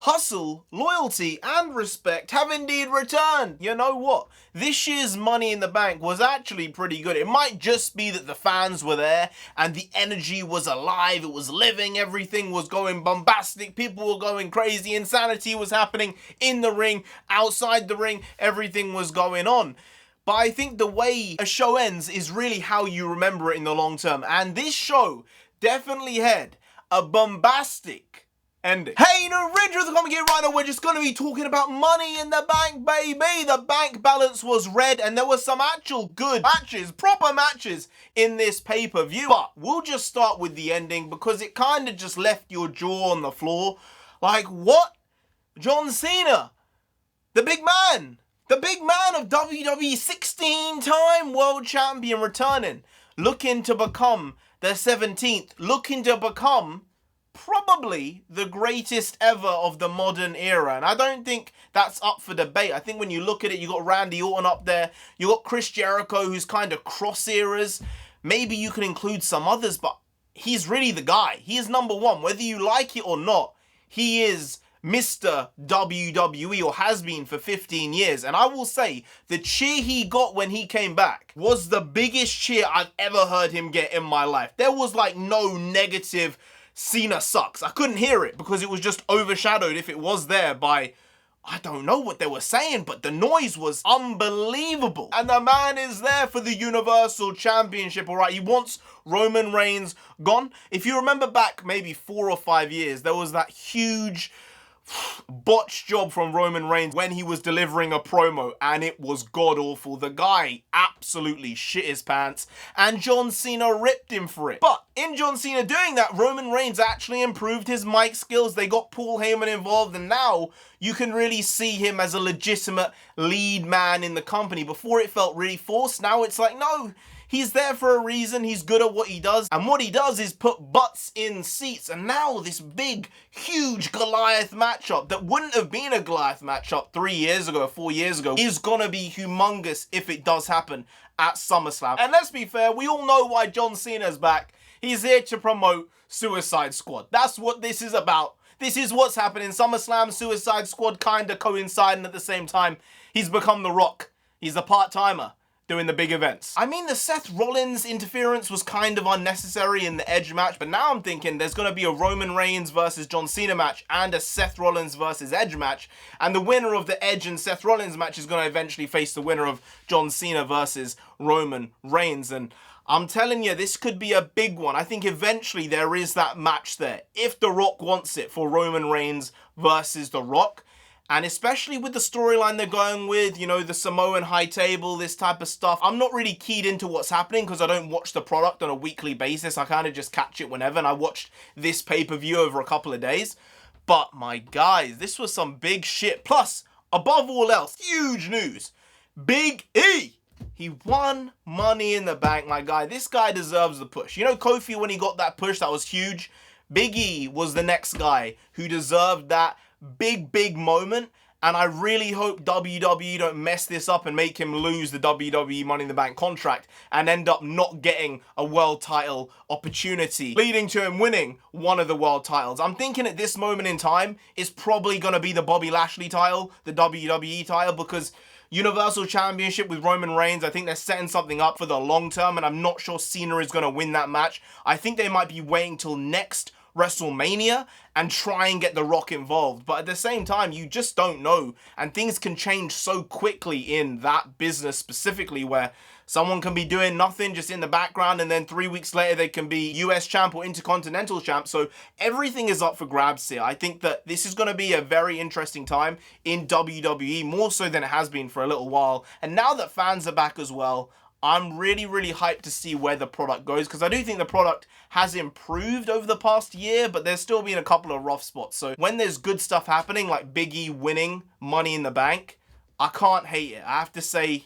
hustle, loyalty, and respect have indeed returned. You know what? This year's Money in the Bank was actually pretty good. It might just be that the fans were there and the energy was alive, it was living, everything was going bombastic, people were going crazy, insanity was happening in the ring, outside the ring, everything was going on. But I think the way a show ends is really how you remember it in the long term. And this show definitely had a bombastic ending. Hey, NarendraTheComic here. Right now, we're just going to be talking about Money in the Bank, baby. The bank balance was red, and there were some actual good matches, proper matches in this pay-per-view. But we'll just start with the ending because it kind of just left your jaw on the floor. Like, what? John Cena, the big man of WWE, 16-time world champion, returning, looking to become the 17th, looking to become probably the greatest ever of the modern era. And I don't think that's up for debate. I think when you look at it, you got Randy Orton up there, you got Chris Jericho, who's kind of cross eras. Maybe you can include some others, but he's really the guy. He is number one, whether you like it or not. He is Mr. WWE, or has been for 15 years. And I will say, the cheer he got when he came back was the biggest cheer I've ever heard him get in my life. There was like no negative Cena sucks. I couldn't hear it because it was just overshadowed, if it was there, by, I don't know what they were saying, but the noise was unbelievable. And the man is there for the Universal Championship, all right? He wants Roman Reigns gone. If you remember back maybe 4 or 5 years, there was that huge botched job from Roman Reigns when he was delivering a promo, and it was god-awful. The guy absolutely shit his pants, and John Cena ripped him for it. But in John Cena doing that, Roman Reigns actually improved his mic skills. They got Paul Heyman involved, and now you can really see him as a legitimate lead man in the company. Before it felt really forced, now it's like, no, he's there for a reason. He's good at what he does. And what he does is put butts in seats. And now this big, huge Goliath matchup that wouldn't have been a Goliath matchup 3 years ago or 4 years ago is gonna be humongous if it does happen at SummerSlam. And let's be fair, we all know why John Cena's back. He's here to promote Suicide Squad. That's what this is about. This is what's happening. SummerSlam, Suicide Squad kind of coinciding at the same time. He's become The Rock. He's a part-timer doing the big events. I mean, the Seth Rollins interference was kind of unnecessary in the Edge match, but now I'm thinking there's going to be a Roman Reigns versus John Cena match and a Seth Rollins versus Edge match, and the winner of the Edge and Seth Rollins match is going to eventually face the winner of John Cena versus Roman Reigns. And I'm telling you, this could be a big one. I think eventually there is that match there, if The Rock wants it, for Roman Reigns versus The Rock. And especially with the storyline they're going with, you know, the Samoan high table, this type of stuff. I'm not really keyed into what's happening because I don't watch the product on a weekly basis. I kind of just catch it whenever, and I watched this pay-per-view over a couple of days. But my guys, this was some big shit. Plus, above all else, huge news. Big E! He won Money in the Bank, my guy. This guy deserves the push. You know Kofi, when he got that push, that was huge. Big E was the next guy who deserved that big moment, and I really hope WWE don't mess this up and make him lose the WWE Money in the Bank contract and end up not getting a world title opportunity, leading to him winning one of the world titles. I'm thinking at this moment in time, it's probably going to be the Bobby Lashley title, the WWE title, because Universal Championship with Roman Reigns, I think they're setting something up for the long term, and I'm not sure Cena is going to win that match. I think they might be waiting till next WrestleMania and try and get The Rock involved. But at the same time, you just don't know, and things can change so quickly in that business specifically, where someone can be doing nothing just in the background, and then 3 weeks later they can be US champ or Intercontinental champ. So everything is up for grabs here. I think that this is going to be a very interesting time in WWE, more so than it has been for a little while. And now that fans are back as well, I'm really hyped to see where the product goes, because I do think the product has improved over the past year, but there's still been a couple of rough spots. So when there's good stuff happening, like Big E winning Money in the Bank, I can't hate it. I have to say,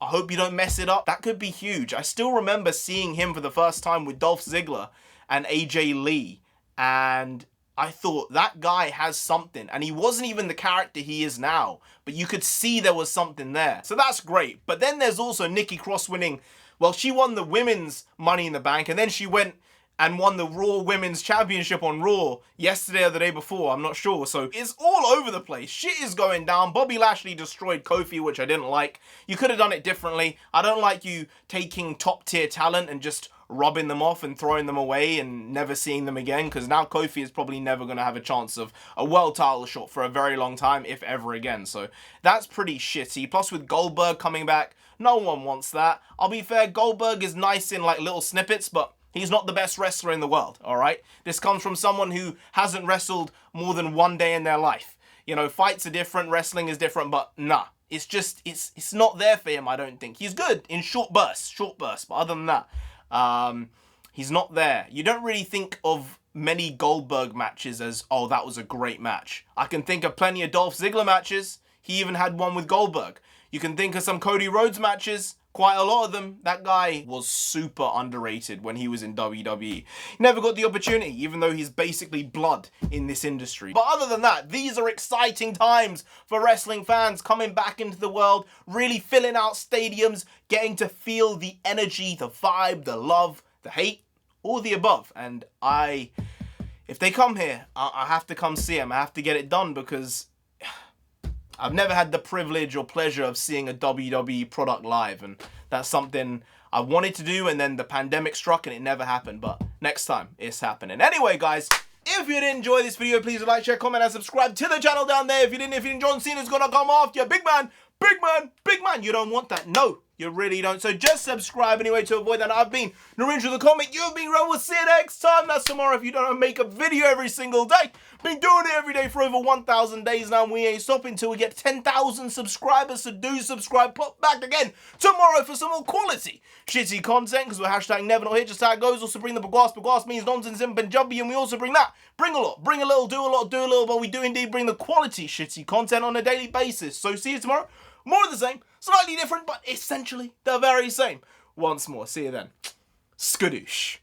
I hope you don't mess it up. That could be huge. I still remember seeing him for the first time with Dolph Ziggler and AJ Lee, and I thought, that guy has something. And he wasn't even the character he is now, but you could see there was something there. So that's great. But then there's also Nikki Cross winning. Well, she won the women's Money in the Bank, and then she went and won the Raw Women's Championship on Raw yesterday or the day before, I'm not sure. So it's all over the place. Shit is going down. Bobby Lashley destroyed Kofi, which I didn't like. You could have done it differently. I don't like you taking top tier talent and just robbing them off and throwing them away and never seeing them again, because now Kofi is probably never going to have a chance of a world title shot for a very long time, if ever again. So that's pretty shitty. Plus with Goldberg coming back, no one wants that. I'll be fair, Goldberg is nice in like little snippets, but he's not the best wrestler in the world, all right? This comes from someone who hasn't wrestled more than one day in their life. You know, fights are different, wrestling is different, but nah. It's just, it's not there for him, I don't think. He's good in short bursts, but other than that, he's not there. You don't really think of many Goldberg matches as, oh, that was a great match. I can think of plenty of Dolph Ziggler matches. He even had one with Goldberg. You can think of some Cody Rhodes matches. Quite a lot of them. That guy was super underrated when he was in WWE. He never got the opportunity, even though he's basically blood in this industry. But other than that, these are exciting times for wrestling fans coming back into the world, really filling out stadiums, getting to feel the energy, the vibe, the love, the hate, all the above. And if they come here, I have to come see them. I have to get it done, because I've never had the privilege or pleasure of seeing a WWE product live, and that's something I wanted to do, and then the pandemic struck and it never happened, but next time it's happening. Anyway, guys, if you did enjoy this video, please like, share, comment, and subscribe to the channel down there. If you didn't, John Cena's gonna come after you. Big man, big man, big man. You don't want that. No, you really don't. So just subscribe anyway to avoid that. I've been NarendraTheComic. You've been Ron. We'll see you next time. That's tomorrow if you don't make a video every single day. Been doing it every day for over 1,000 days now, and we ain't stopping till we get 10,000 subscribers. So do subscribe. Pop back again tomorrow for some more quality shitty content, because we're hashtag never not here, just how it goes. Also bring the bagwas. Bagwas means nonsense in Punjabi, and we also bring that. Bring a lot. Bring a little, do a lot, do a little, but we do indeed bring the quality shitty content on a daily basis. So see you tomorrow. More of the same, slightly different, but essentially the very same. Once more, see you then. Skadoosh.